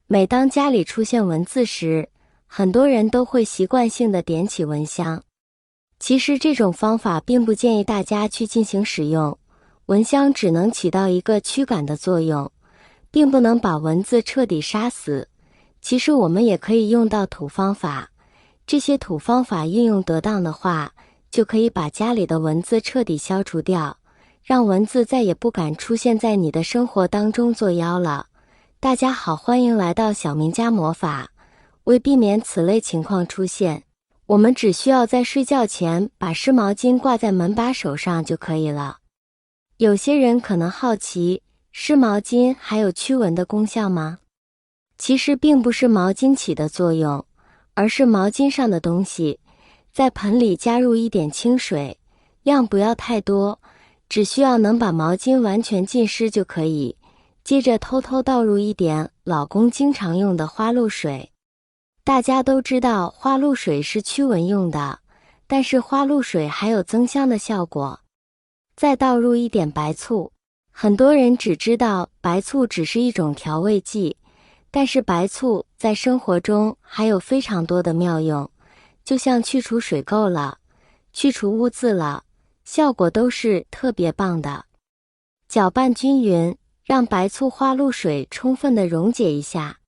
每当家里出现蚊子时，很多人都会习惯性的点起蚊香。其实这种方法并不建议大家去进行使用，蚊香只能起到一个驱赶的作用，并不能把蚊子彻底杀死。其实我们也可以用到土方法，这些土方法运用得当的话，就可以把家里的蚊子彻底消除掉，让蚊子再也不敢出现在你的生活当中作妖了。大家好，欢迎来到小明家魔法。为避免此类情况出现，我们只需要在睡觉前把湿毛巾挂在门把手上就可以了。有些人可能好奇，湿毛巾还有驱蚊的功效吗？其实并不是毛巾起的作用，而是毛巾上的东西。在盆里加入一点清水，量不要太多，只需要能把毛巾完全浸湿就可以。接着偷偷倒入一点老公经常用的花露水。大家都知道花露水是驱蚊用的，但是花露水还有增香的效果。再倒入一点白醋，很多人只知道白醋只是一种调味剂，但是白醋在生活中还有非常多的妙用，就像去除水垢了，去除污渍了，效果都是特别棒的。搅拌均匀，让白醋花露水充分的溶解一下，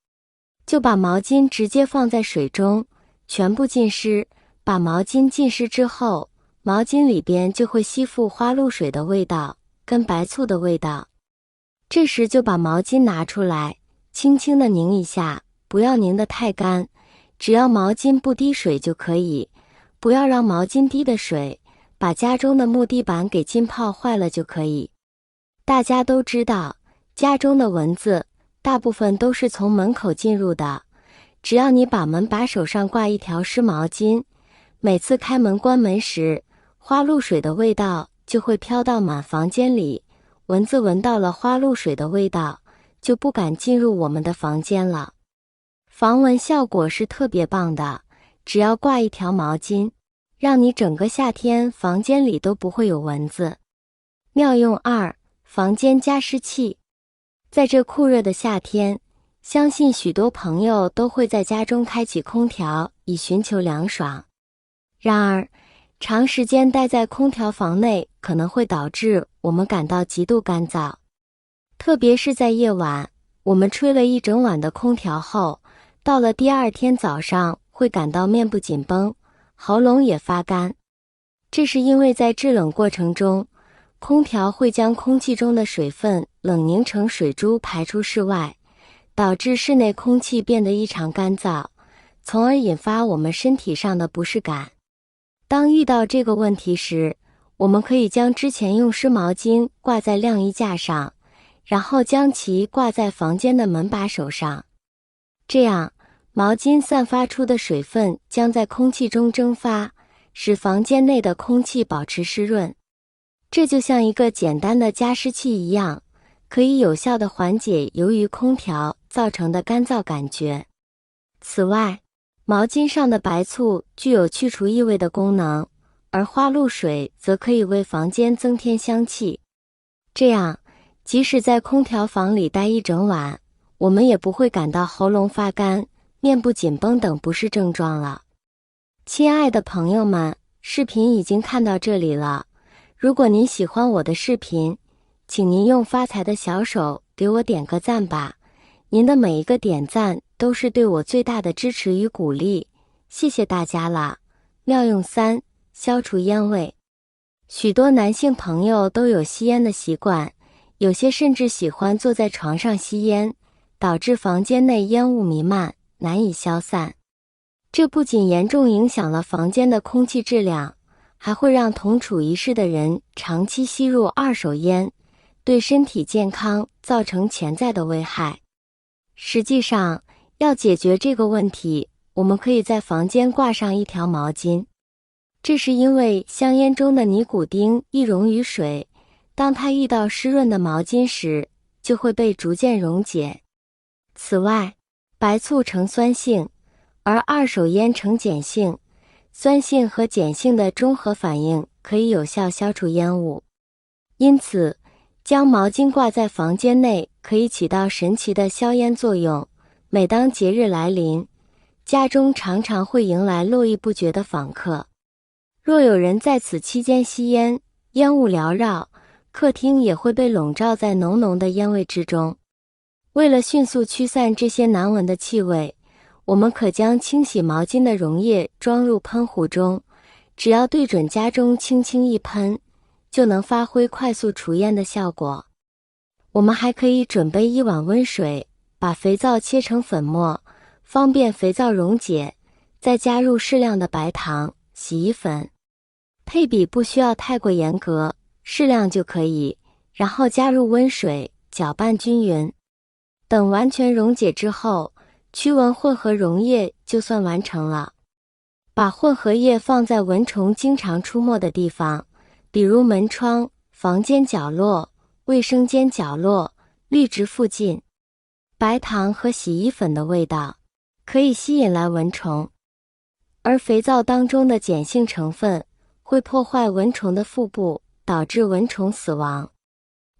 就把毛巾直接放在水中，全部浸湿。把毛巾浸湿之后，毛巾里边就会吸附花露水的味道跟白醋的味道。这时就把毛巾拿出来，轻轻的拧一下，不要拧得太干，只要毛巾不滴水就可以，不要让毛巾滴的水把家中的木地板给浸泡坏了就可以。大家都知道，家中的蚊子大部分都是从门口进入的，只要你把门把手上挂一条湿毛巾，每次开门关门时，花露水的味道就会飘到满房间里，蚊子闻到了花露水的味道，就不敢进入我们的房间了。防蚊效果是特别棒的，只要挂一条毛巾，让你整个夏天房间里都不会有蚊子。妙用2：房间加湿器。在这酷热的夏天，相信许多朋友都会在家中开启空调，以寻求凉爽。然而，长时间待在空调房内可能会导致我们感到极度干燥。特别是在夜晚，我们吹了一整晚的空调后，到了第二天早上会感到面部紧绷，喉咙也发干。这是因为在制冷过程中，空调会将空气中的水分冷凝成水珠排出室外，导致室内空气变得异常干燥，从而引发我们身体上的不适感。当遇到这个问题时，我们可以将之前用湿毛巾挂在晾衣架上，然后将其挂在房间的门把手上。这样，毛巾散发出的水分将在空气中蒸发，使房间内的空气保持湿润。这就像一个简单的加湿器一样，可以有效地缓解由于空调造成的干燥感觉。此外，毛巾上的白醋具有去除异味的功能，而花露水则可以为房间增添香气。这样，即使在空调房里待一整晚，我们也不会感到喉咙发干、面部紧绷等不适症状了。亲爱的朋友们，视频已经看到这里了。如果您喜欢我的视频，请您用发财的小手给我点个赞吧。您的每一个点赞都是对我最大的支持与鼓励，谢谢大家啦。妙用3：消除烟味。许多男性朋友都有吸烟的习惯，有些甚至喜欢坐在床上吸烟，导致房间内烟雾弥漫，难以消散。这不仅严重影响了房间的空气质量，还会让同处一室的人长期吸入二手烟，对身体健康造成潜在的危害。实际上，要解决这个问题，我们可以在房间挂上一条毛巾。这是因为香烟中的尼古丁易溶于水，当它遇到湿润的毛巾时，就会被逐渐溶解。此外，白醋呈酸性，而二手烟呈碱性，酸性和碱性的中和反应可以有效消除烟雾。因此，将毛巾挂在房间内可以起到神奇的消烟作用，每当节日来临，家中常常会迎来络绎不绝的访客。若有人在此期间吸烟，烟雾缭绕，客厅也会被笼罩在浓浓的烟味之中。为了迅速驱散这些难闻的气味，我们可将清洗毛巾的溶液装入喷壶中，只要对准家中轻轻一喷，就能发挥快速除烟的效果。我们还可以准备1碗温水，把肥皂切成粉末，方便肥皂溶解，再加入适量的白糖、洗衣粉。配比不需要太过严格，适量就可以，然后加入温水，搅拌均匀。等完全溶解之后，驱蚊混合溶液就算完成了。把混合液放在蚊虫经常出没的地方，比如门窗、房间角落、卫生间角落、绿植附近。白糖和洗衣粉的味道可以吸引来蚊虫，而肥皂当中的碱性成分会破坏蚊虫的腹部，导致蚊虫死亡。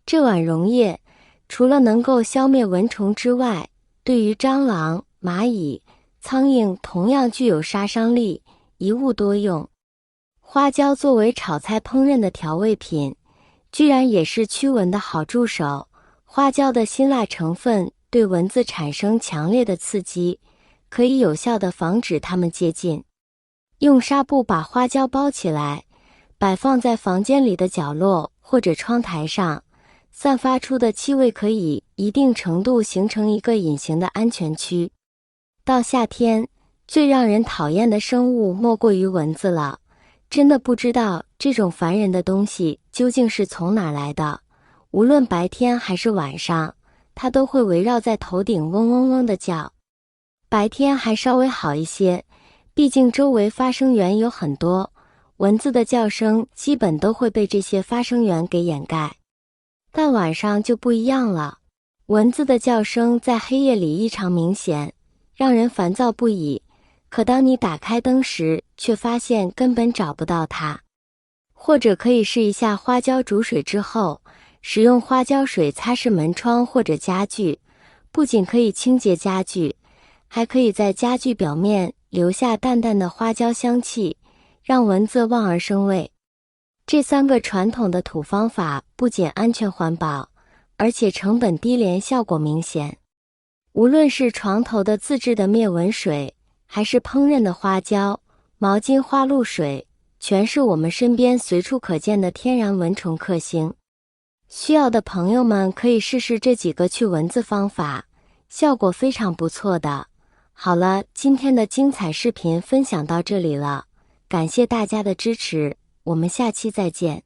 这碗溶液除了能够消灭蚊虫之外，对于蟑螂、蚂蚁、苍蝇同样具有杀伤力，一物多用。花椒作为炒菜烹饪的调味品，居然也是驱蚊的好助手。花椒的辛辣成分对蚊子产生强烈的刺激，可以有效地防止它们接近。用纱布把花椒包起来，摆放在房间里的角落或者窗台上，散发出的气味可以一定程度形成一个隐形的安全区。到夏天，最让人讨厌的生物莫过于蚊子了。真的不知道这种烦人的东西究竟是从哪来的，无论白天还是晚上，它都会围绕在头顶嗡嗡嗡地叫。白天还稍微好一些，毕竟周围发声源有很多，蚊子的叫声基本都会被这些发声源给掩盖。但晚上就不一样了，蚊子的叫声在黑夜里异常明显，让人烦躁不已。可当你打开灯时，却发现根本找不到它。或者可以试一下花椒煮水之后，使用花椒水擦拭门窗或者家具，不仅可以清洁家具，还可以在家具表面留下淡淡的花椒香气，让蚊子望而生畏。这3个传统的土方法不仅安全环保，而且成本低廉，效果明显。无论是床头的自制的灭蚊水，还是烹饪的花椒、毛巾花露水，全是我们身边随处可见的天然蚊虫克星。需要的朋友们可以试试这几个驱蚊子方法，效果非常不错的。好了，今天的精彩视频分享到这里了，感谢大家的支持，我们下期再见。